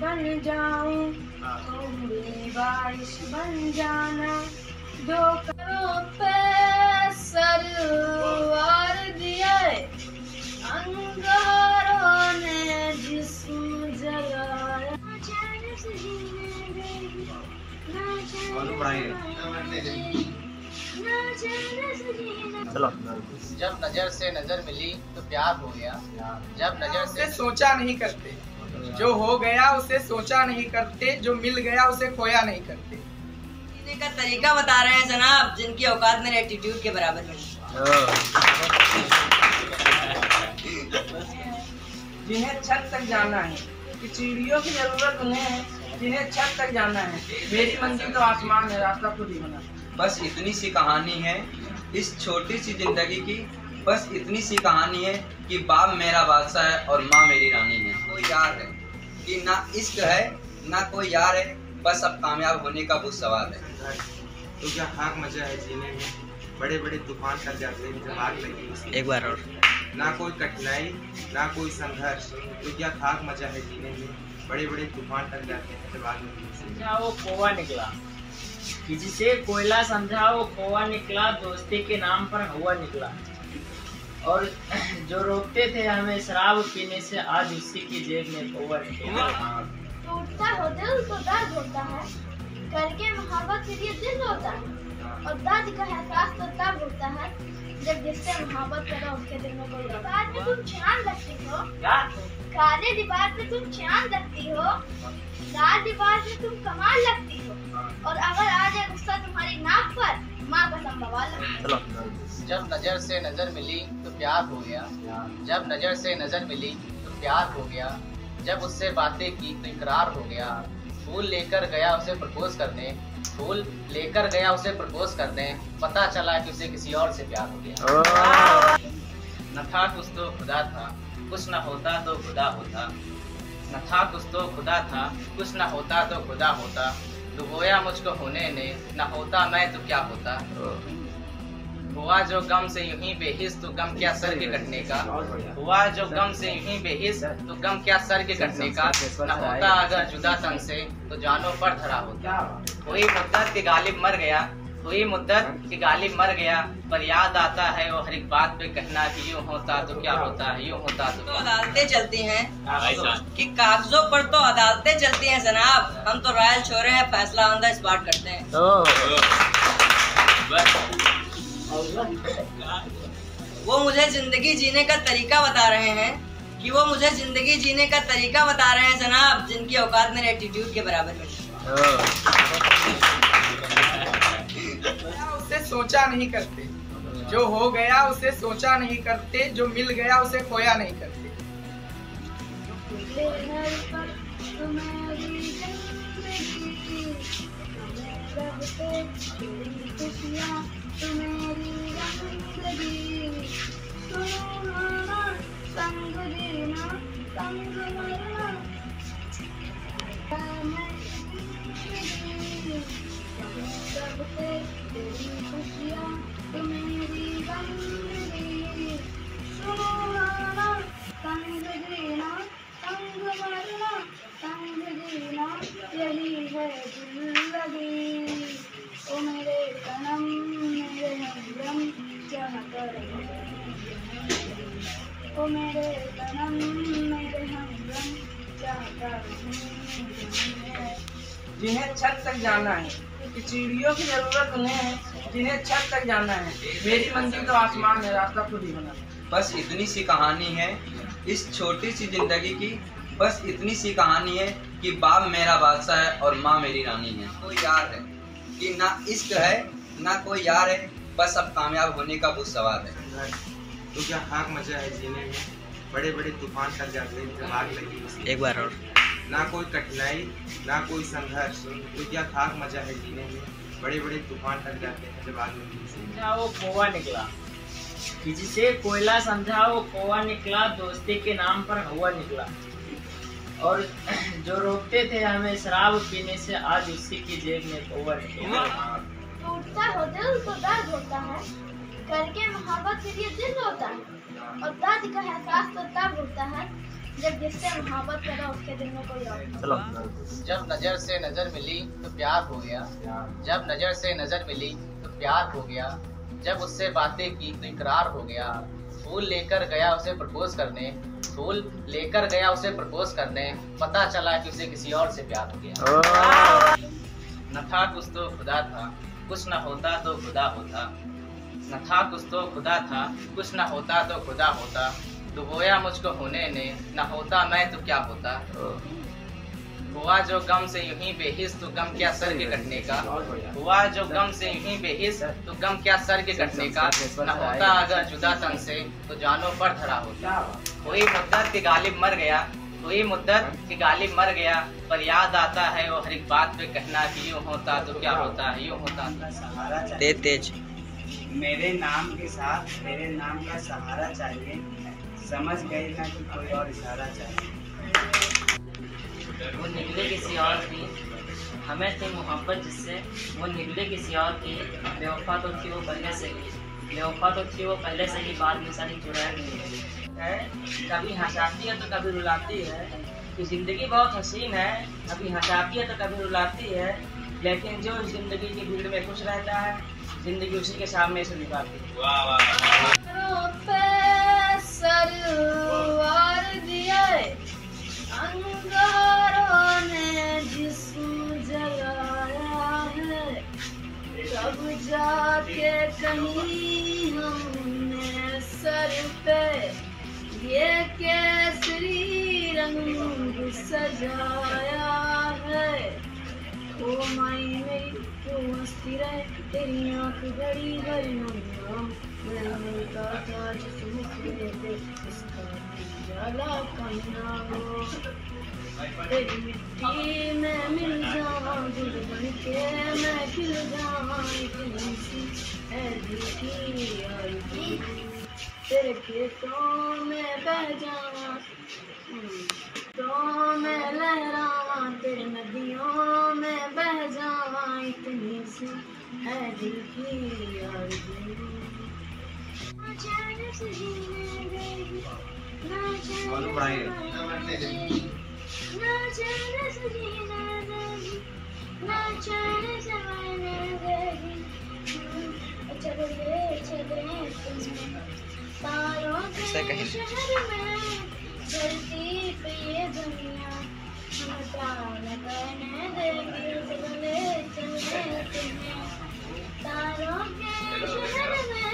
बन जाऊं तुम भी बारिश बन जाना, जो करो पे सरवार दिया अंगारों ने जिस्म जगाया। चलो। जब नजर से नजर मिली तो प्यार हो गया, जब नजर से सोचा नहीं करते, जो हो गया उसे सोचा नहीं करते, जो मिल गया उसे खोया नहीं करते। जीने का तरीका बता रहे हैं जनाब, जिनकी औकात मेरे एटीट्यूड के बराबर में। जिन्हें छत तक जाना है कि चिड़ियों की जरूरत उन्हें है, जिन्हें छत तक जाना है, मेरी मंजिल तो आसमान है, रास्ता खुद ही बना। बस इतनी सी कहानी है इस छोटी सी जिंदगी की, बस इतनी सी कहानी है कि बाप मेरा बादशाह है और माँ मेरी रानी है। कोई यार है कि ना इश्क है ना कोई यार है, बस अब कामयाब होने का वो सवाल है। तो क्या खाक मजा है जीने में, बड़े बड़े तूफान कर जाते हैं जब आग लगी उसकी। एक बार और। ना कोई कठिनाई ना कोई संघर्ष, तो क्या खाक मजा है जीने में, बड़े बड़े तूफान कर जाते हैं जब आग लगी उसकी। वो कोवा निकला, किसी से कोयला समझा वो खोआ निकला, दोस्ती के नाम पर हुआ निकला। और जो रोकते थे हमें शराब पीने से, आज उसी की जेब में खोआ निकला। टूटता हो दिल तो दर्द होता है, करके मोहब्बत के लिए दिल होता है, और दर्द का एहसास तो तब होता है जब जिससे मोहब्बत करो उसके दिल में कोई दीवार में तुम चांद रखती हो, काले दीवार पे तुम चांद रखती हो, लाल दीवार पे तुम कमाल लगती हो, और अगर आ जाए गुस्सा तुम्हारी नाक पर, माँ कसम बवाल। जब नजर से नजर मिली तो प्यार हो गया, जब नजर से नजर मिली तो प्यार हो गया, जब उससे बातें की तो इकरार हो गया। फूल लेकर गया उसे प्रपोज करने, फूल लेकर गया उसे प्रपोज करने, पता चला कि उसे किसी और से प्यार हो गया। न था कुछ तो खुदा था, कुछ न होता तो खुदा होता, न था कुछ तो खुदा था, कुछ न होता तो खुदा होता, डुबोया मुझको होने ने, न होता मैं तो क्या होता। हुआ जो गम से यूं ही बेहिस, तो गम क्या सर के कटने का, हुआ जो गम से यूं ही बेहिस, तो गम क्या सर के कटने का, न होता अगर जुदा तन से तो जानो पर धरा होता। हुई मुद्दत के गालिब मर गया, हुई मुद्दत के गालिब मर गया, पर याद आता है वो हर एक बात पे कहना कि यूं होता तो क्या होता, यूं होता तो अदालतें चलती हैं कि कागजों पर तो अदालतें चलती हैं जनाब, हम तो रॉयल छोरे हैं, फैसला ऑन द स्पॉट करते हैं। वो मुझे जिंदगी जीने का तरीका बता रहे हैं कि वो मुझे जिंदगी जीने का तरीका बता रहे हैं जनाब, जिनकी औकात मेरे एटीट्यूड के बराबर में। उसे सोचा नहीं करते, जो हो गया उसे सोचा नहीं करते, जो मिल गया उसे खोया नहीं करते। संग देना संग मरना, सबसे तेरी खुशियाँ तो मेरी जिंदगी, सुनो संग देना संग मरना, संग देना यही है जिंदगी। ओ मेरे सनम मेरे हमदम क्या करें, ओ मेरे सनम मेरे हमदम क्या करें। जिन्हें छत तक जाना है कि चिड़ियों की जरूरत उन्हें है, जिन्हें छत तक जाना है, मेरी मंजिल तो आसमान है, रास्ता खुद ही बना। बस इतनी सी कहानी है इस छोटी सी जिंदगी की, बस इतनी सी कहानी है कि बाप मेरा बादशाह है और माँ मेरी रानी है। कोई यार है कि ना इश्क है ना कोई यार है, बस अब कामयाब होने का वो सवाल है। तो क्या खाक मजा है जीने में, बड़े बड़े तूफान कर जाते हैं जब आग लगी उसकी। एक बार और। ना कोई कठिनाई ना कोई संघर्ष, तो क्या खाक मजा है जीने में, बड़े बड़े तूफान कर जाते हैं जब आग लगी उसकी। वो खोआ निकला, किसी से कोयला समझा वो खोआ निकला, दोस्ती के नाम पर हुआ निकला। और जो रोकते थे हमें शराब पीने से, आज उसी की जेब में खोआ निकला। टूटता हो दिल तो दर्द होता है, करके मोहब्बत के लिए दिल होता है, और दर्द का एहसास तो तब होता है जब जिससे मोहब्बत करो उसके दिल में कोई और हो। चलो जब नजर से नजर मिली तो प्यार हो गया, जब नजर से नजर मिली तो प्यार हो गया, जब उससे बातें की तो इकरार हो गया, फूल लेकर गया उसे प्रपोज करने, फूल लेकर गया उसे प्रपोज करने, पता चला कि उसे किसी और से प्यार हो गया। न था कुछ तो खुदा था, कुछ न होता तो खुदा होता, न था कुछ तो खुदा था, कुछ न होता तो खुदा होता, डुबोया मुझको होने ने, न होता मैं तो क्या होता, हुआ जो गम से यूं ही बेहिस तो गम क्या सर के कटने का, हुआ जो गम से यूं ही बेहिस तो गम क्या सर के कटने का, न होता अगर जुदा तन से तो जानो पर धरा होता, कोई मुद्दत के गालिब मर गया, कोई मुद्दत के गालिब मर गया, पर याद आता है वो हर एक बात पे कहना कि यूं होता तो क्या होता, यूं होता तो सहारा चाहिए। तेज मेरे नाम के साथ मेरे नाम का सहारा चाहिए, समझ गई ना कि कोई और इशारा चाहिए। वो निकले किसी और की, हमें थी मोहब्बत जिससे, वो निकले किसी और की, बेवफा तो थी वो पहले से ही, बेवफा तो थी वो पहले से ही, बाद में सारी चुराई गई है। कभी हंसाती है तो कभी रुलाती है, कि जिंदगी बहुत हसीन है, कभी हंसाती है तो कभी रुलाती है, लेकिन जो जिंदगी की भीड़ में खुश रहता है, जिंदगी उसी के सामने से निभाती है। सरवार दिए अंगारों ने जिस्म जलाया है, तब जाके कहीं हमने सर पे ये केसरी रंग सजाया है। ओ माई मेरी तू मस्ती रहे, तेरी आँख बड़ी बड़ी नम, मैंने कहा था जिस मुखड़े पे इसका उजाला करना हो, तेरी मिट्टी में मिल जाऊं, दिल बन के मैं खिल जाऊं, इतनी सी है दिल की आरज़ू, तेरे खेतों में बह जाऊं, तो मैं लहराऊं, तेरे नदियों में बह जाऊं, इतनी सी है दिल की आरज़ू। ना चैन से जीने देगी, ना चैन से मरने देगी, ना चैन से जीने देगी, ना चैन से मरने देगी। चले तुम्हें तारों के शहर में, धरती पे ये दुनिया हमें प्राण करने देगी। चले तुम्हें तारों के शहर में,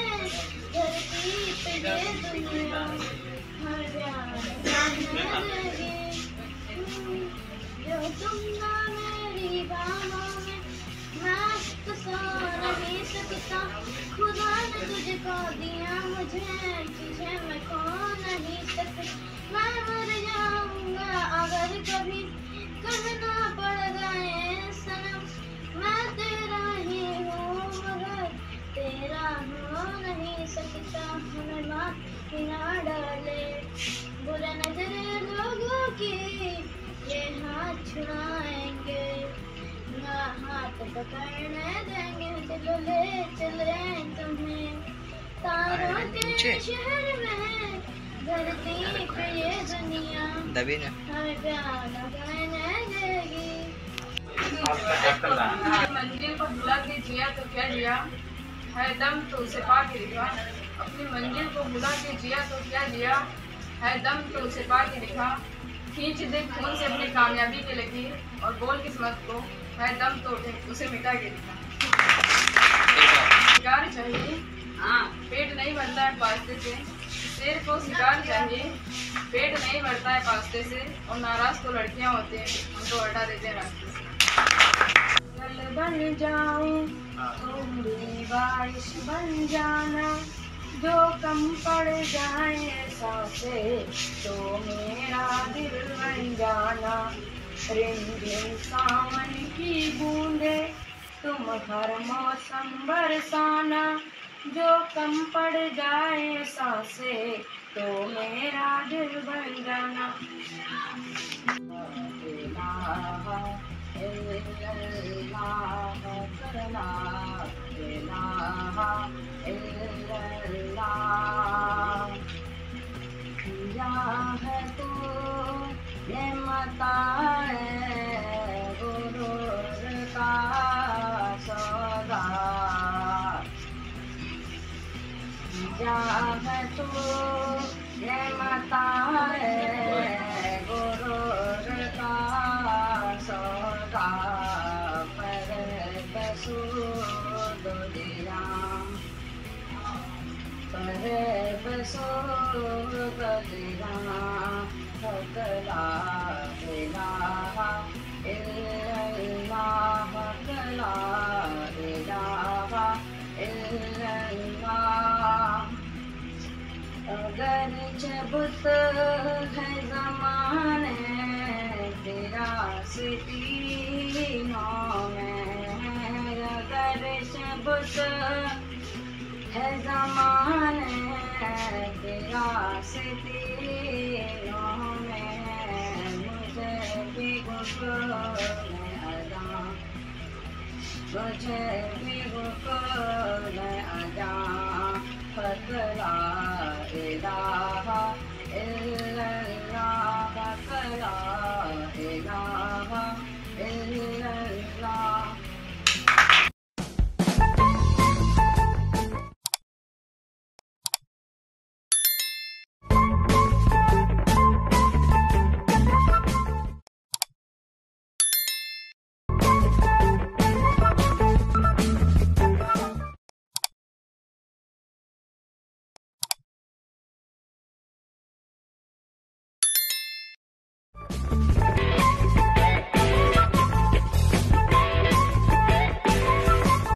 धरती पे ये दुनिया हमें प्राण करने देगी। जो तुम ना मेरी बाहों में, मैं तो सो नहीं सकता, खुदा ने तुझको दिया मुझे, तुझे मैं खो नहीं सकता। मैं मर जाऊंगा अगर कभी कहना पड़ गए सनम, मैं तेरा ही हूँ मगर तेरा हो नहीं सकता। हमें माफ ना डाले बुरे नजरे लोगों की, ये हाथ छुड़ाएंगे ना हाथ पकड़ने देंगे। चलो ले चले तुम्हें तारों के शहर में, धरती पे ये दुनिया हमें प्यार करने देगी। मंजिल को भुला के जिया तो क्या जिया, है दम तो उसे पा के दिखा। अपनी मंजिल को भुला के जिया तो क्या जिया, है दम तो उसे पा के दिखा। खींच दे खून से अपनी कामयाबी की लकीर, और बोल किस्मत को है दम तो उसे मिटा के दिखा। शिकार चाहिए, हाँ पेट नहीं भरता है पास्ते से, शेर को शिकार चाहिए, पेट नहीं भरता है पास्ते से, और नाराज तो लड़कियां होते हैं, उनको हटा देते हैं रास्ते से। जल बन जाऊं तुम भी बारिश बन जाना, जो कम पड़ जाए सांसे तो मेरा दिल बन जाना। रिमझिम सावन की बूंदे तुम हर मौसम बरसाना, जो कम पड़ जाए सांसे तो मेरा दिल बन जाना। इल्लल्लाह ला इलाहा इल्लल्लाह। या है तू ये मताए गुरूर का सौदा, या है तू ये मताए गुरूर का सौदा। पर बसूद दिया पर बसूद दिया ला इलाहा इल्लल्लाह ला इलाहा इल्लल्लाह। अगर बुत है ज़माने तेरा सीनों में, अगर बुत है ज़माने तेरा सीनों में, मुझे भी गुल अदा मुझे भी गुल अदा। फतला इला